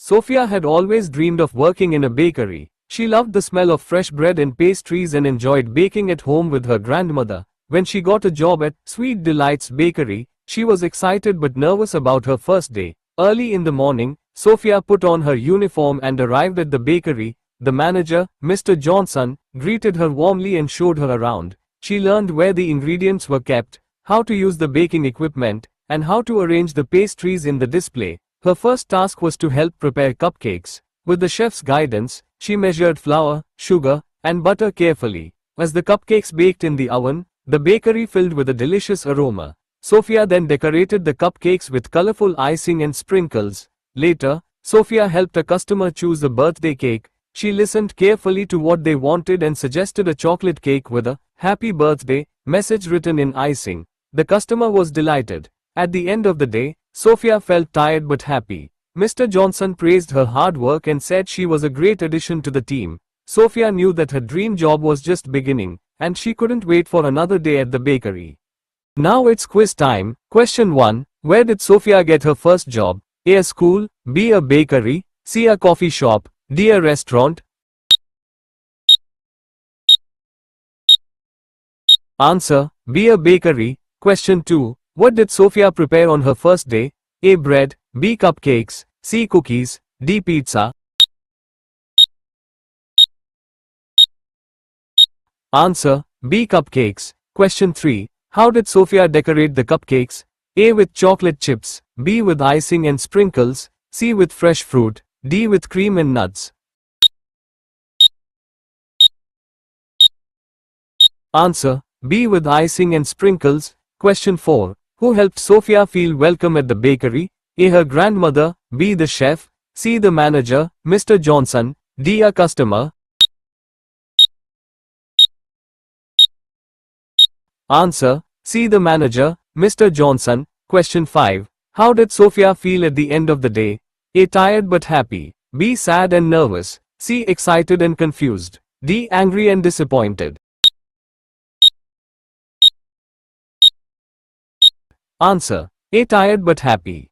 Sophia had always dreamed of working in a bakery. She loved the smell of fresh bread and pastries and enjoyed baking at home with her grandmother. When she got a job at Sweet Delights Bakery, she was excited but nervous about her first day. Early in the morning, Sophia put on her uniform and arrived at the bakery. The manager, Mr. Johnson, greeted her warmly and showed her around. She learned where the ingredients were kept, how to use the baking equipment, and how to arrange the pastries in the display. Her first task was to help prepare cupcakes. With the chef's guidance, she measured flour, sugar, and butter carefully. As the cupcakes baked in the oven, the bakery filled with a delicious aroma. Sophia then decorated the cupcakes with colorful icing and sprinkles. Later, Sophia helped a customer choose a birthday cake. She listened carefully to what they wanted and suggested a chocolate cake with a "Happy Birthday" message written in icing. The customer was delighted. At the end of the day, Sophia felt tired but happy. Mr. Johnson praised her hard work and said she was a great addition to the team. Sophia knew that her dream job was just beginning, and she couldn't wait for another day at the bakery. Now it's quiz time. Question 1. Where did Sophia get her first job? A. A school, B. A bakery, C. A coffee shop, D. A restaurant. Answer: B. A bakery. Question 2. What did Sophia prepare on her first day? A. Bread, B. Cupcakes, C. Cookies, D. Pizza. Answer: B. Cupcakes. Question 3. How did Sophia decorate the cupcakes? A. With chocolate chips, B. With icing and sprinkles, C. With fresh fruit, D. With cream and nuts. Answer: B. With icing and sprinkles. Question 4. Who helped Sophia feel welcome at the bakery? A. Her grandmother, B. The chef, C. The manager, Mr. Johnson, D. A customer. Answer: C. The manager, Mr. Johnson. Question 5. How did Sophia feel at the end of the day? A. Tired but happy, B. Sad and nervous, C. Excited and confused, D. Angry and disappointed. Answer: A. Tired but happy.